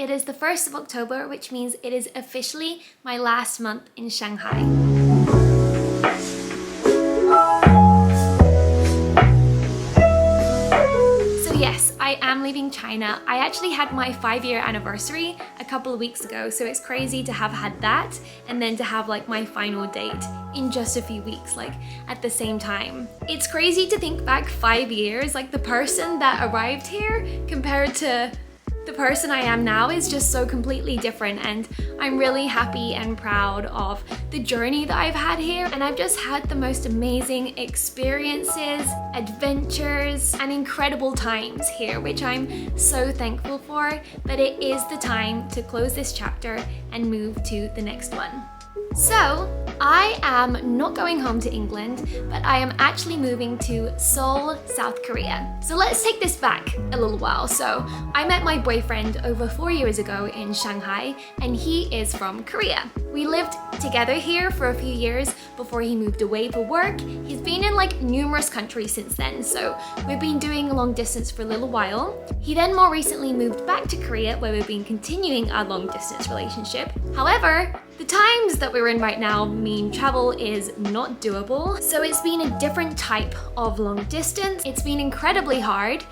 It is the 1st of October, which means it is officially my last month in Shanghai. So yes, I am leaving China. I actually had my 5-year anniversary a couple of weeks ago, so it's crazy to have had that and then to have like my final date in just a few weeks, like at the same time. It's crazy to think back 5 years, like the person that arrived here compared to the person I am now is just so completely different, and I'm really happy and proud of the journey that I've had here, and I've just had the most amazing experiences, adventures, and incredible times here, which I'm so thankful for. But it is the time to close this chapter and move to the next one. So, I am not going home to England, but I am actually moving to Seoul, South Korea. So let's take this back a little while. So, I met my boyfriend over 4 years ago in Shanghai, and he is from Korea. We lived together here for a few years before he moved away for work. He's been in like numerous countries since then, so we've been doing long distance for a little while. He then more recently moved back to Korea, where we've been continuing our long distance relationship. However, the times that we're in right now mean travel is not doable, so it's been a different type of long distance. It's been incredibly hard,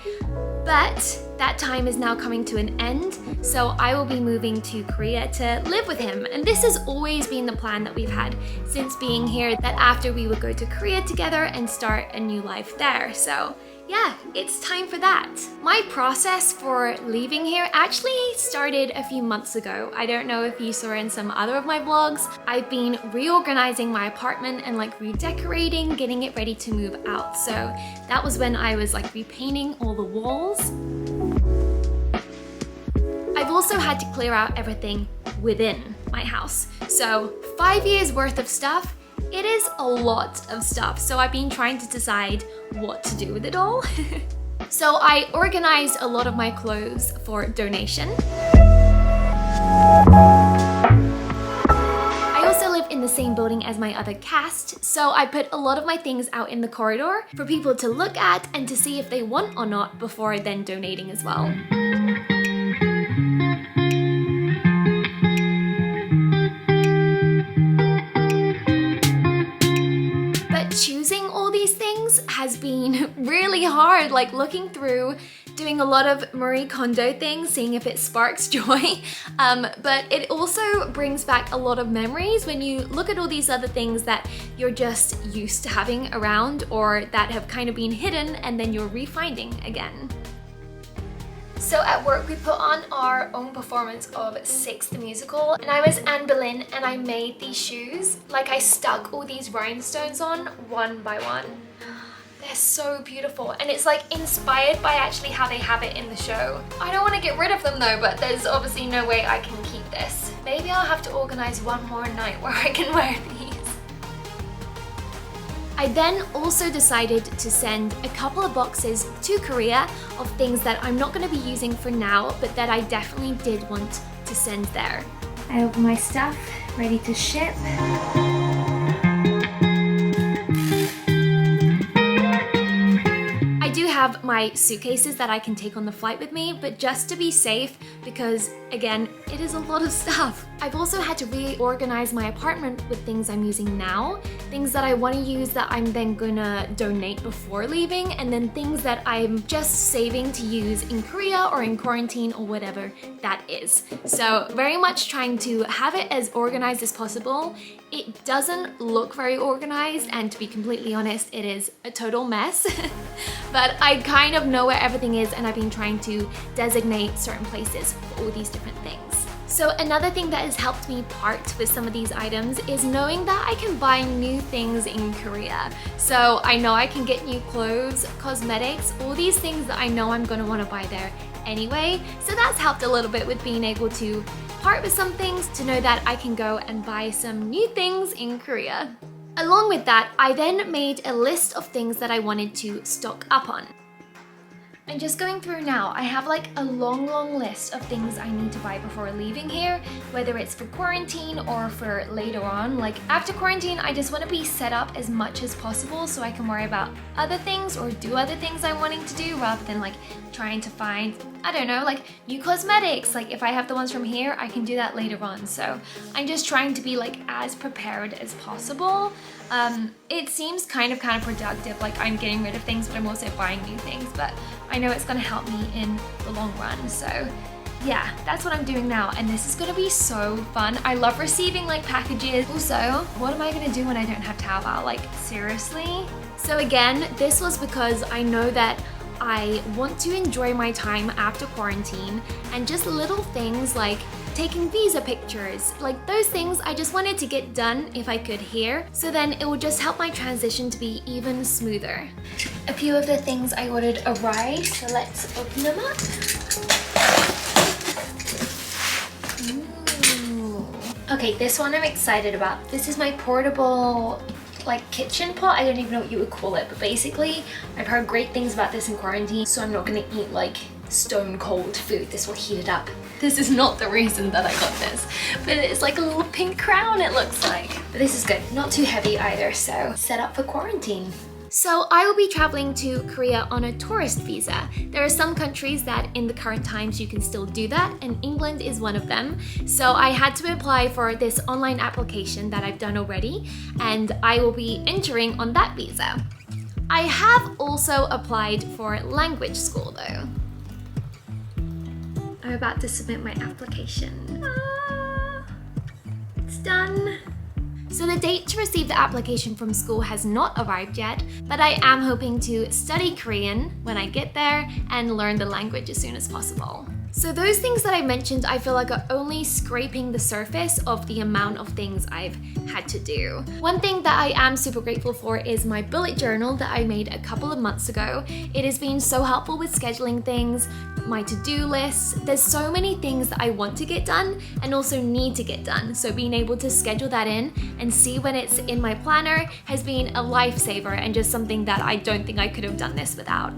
but that time is now coming to an end, so I will be moving to Korea to live with him. And this has always been the plan that we've had since being here, that after we would go to Korea together and start a new life there. So yeah, it's time for that. My process for leaving here actually started a few months ago. I don't know if you saw in some other of my vlogs. I've been reorganizing my apartment and like redecorating, getting it ready to move out. So that was when I was like repainting all the walls. I've also had to clear out everything within my house. So 5 years worth of stuff. It is a lot of stuff, so I've been trying to decide what to do with it all. So I organized a lot of my clothes for donation. I also live in the same building as my other cast, so I put a lot of my things out in the corridor for people to look at and to see if they want or not before then donating as well. Choosing all these things has been really hard, like looking through, doing a lot of Marie Kondo things, seeing if it sparks joy. But it also brings back a lot of memories when you look at all these other things that you're just used to having around or that have kind of been hidden and then you're refinding again. So at work we put on our own performance of Six the Musical, and I was Anne Boleyn and I made these shoes. Like I stuck all these rhinestones on one by one. They're so beautiful, and it's like inspired by actually how they have it in the show. I don't want to get rid of them though, but there's obviously no way I can keep this. Maybe I'll have to organize one more night where I can wear these. I then also decided to send a couple of boxes to Korea of things that I'm not going to be using for now, but that I definitely did want to send there. I have my stuff ready to ship. I do have my suitcases that I can take on the flight with me, but just to be safe, because again, it is a lot of stuff. I've also had to reorganize my apartment with things I'm using now, things that I want to use that I'm then gonna donate before leaving, and then things that I'm just saving to use in Korea or in quarantine or whatever that is. So very much trying to have it as organized as possible. It doesn't look very organized, and to be completely honest, it is a total mess. But I kind of know where everything is, and I've been trying to designate certain places for all these different things. So another thing that has helped me part with some of these items is knowing that I can buy new things in Korea. So I know I can get new clothes, cosmetics, all these things that I know I'm gonna wanna buy there anyway. So that's helped a little bit with being able to part with some things, to know that I can go and buy some new things in Korea. Along with that, I then made a list of things that I wanted to stock up on. I'm just going through now. I have like a long list of things I need to buy before leaving here, whether it's for quarantine or for later on. Like after quarantine, I just want to be set up as much as possible so I can worry about other things or do other things I'm wanting to do rather than like trying to find, I don't know, like new cosmetics. Like if I have the ones from here, I can do that later on. So I'm just trying to be like as prepared as possible. It seems kind of counterproductive, like I'm getting rid of things, but I'm also buying new things, but I know it's gonna help me in the long run. So yeah, that's what I'm doing now, and this is gonna be so fun. I love receiving like packages. Also, what am I gonna do when I don't have Taobao? Like seriously? So again, this was because I know that I want to enjoy my time after quarantine, and just little things like taking visa pictures, like those things I just wanted to get done if I could here, so then it would just help my transition to be even smoother. A few of the things I ordered arrived, so let's open them up. Ooh. Okay, this one I'm excited about. This is my portable like kitchen pot. I don't even know what you would call it, but basically I've heard great things about this in quarantine, so I'm not gonna eat like stone cold food. This will heat it up. This is not the reason that I got this, but it's like a little pink crown it looks like. But this is good, not too heavy either, so set up for quarantine. So I will be traveling to Korea on a tourist visa. There are some countries that in the current times you can still do that, and England is one of them. So I had to apply for this online application that I've done already, and I will be entering on that visa. I have also applied for language school though. I'm about to submit my application. It's done. So the date to receive the application from school has not arrived yet, but I am hoping to study Korean when I get there and learn the language as soon as possible. So those things that I mentioned, I feel like are only scraping the surface of the amount of things I've had to do. One thing that I am super grateful for is my bullet journal that I made a couple of months ago. It has been so helpful with scheduling things, my to-do lists. There's so many things that I want to get done and also need to get done. So being able to schedule that in and see when it's in my planner has been a lifesaver and just something that I don't think I could have done this without.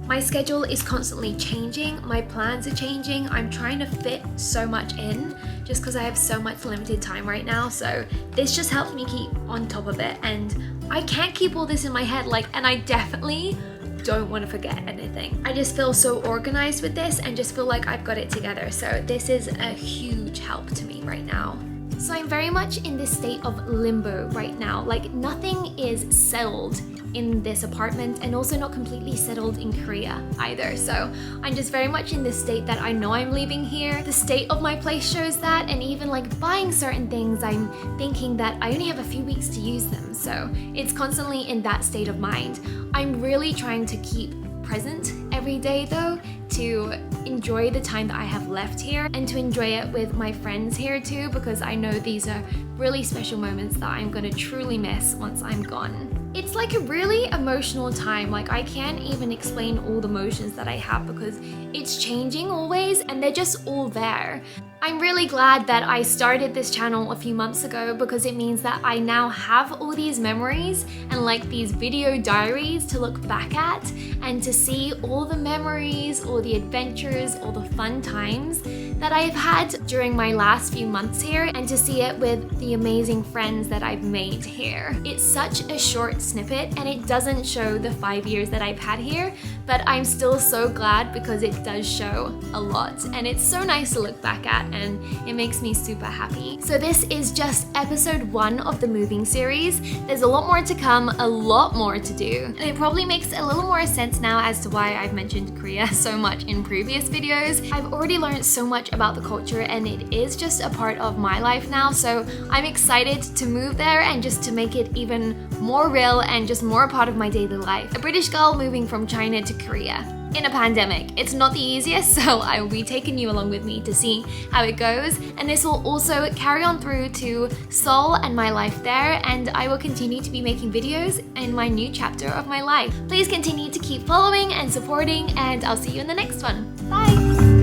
My schedule is constantly changing, my plans are changing, I'm trying to fit so much in just because I have so much limited time right now, so this just helps me keep on top of it, and I can't keep all this in my head, and I definitely don't want to forget anything. I just feel so organized with this and just feel like I've got it together, so this is a huge help to me right now. So I'm very much in this state of limbo right now, nothing is settled in this apartment and also not completely settled in Korea either. So I'm just very much in this state that I know I'm leaving here. The state of my place shows that, and even buying certain things, I'm thinking that I only have a few weeks to use them. So it's constantly in that state of mind. I'm really trying to keep present every day though, to enjoy the time that I have left here and to enjoy it with my friends here too, because I know these are really special moments that I'm gonna truly miss once I'm gone. It's like a really emotional time. I can't even explain all the emotions that I have because it's changing always and they're just all there. I'm really glad that I started this channel a few months ago because it means that I now have all these memories and these video diaries to look back at and to see all the memories, all the adventures, all the fun times that I've had during my last few months here, and to see it with the amazing friends that I've made here. It's such a short snippet and it doesn't show the 5 years that I've had here, but I'm still so glad because it does show a lot and it's so nice to look back at and it makes me super happy. So this is just episode 1 of the moving series. There's a lot more to come, a lot more to do, and it probably makes a little more sense now as to why I've mentioned Korea so much in previous videos. I've already learned so much about the culture and it is just a part of my life now, so I'm excited to move there and just to make it even more real and just more a part of my daily life. A British girl moving from China to Korea in a pandemic. It's not the easiest, so I will be taking you along with me to see how it goes, and this will also carry on through to Seoul and my life there, and I will continue to be making videos in my new chapter of my life. Please continue to keep following and supporting, and I'll see you in the next one. Bye!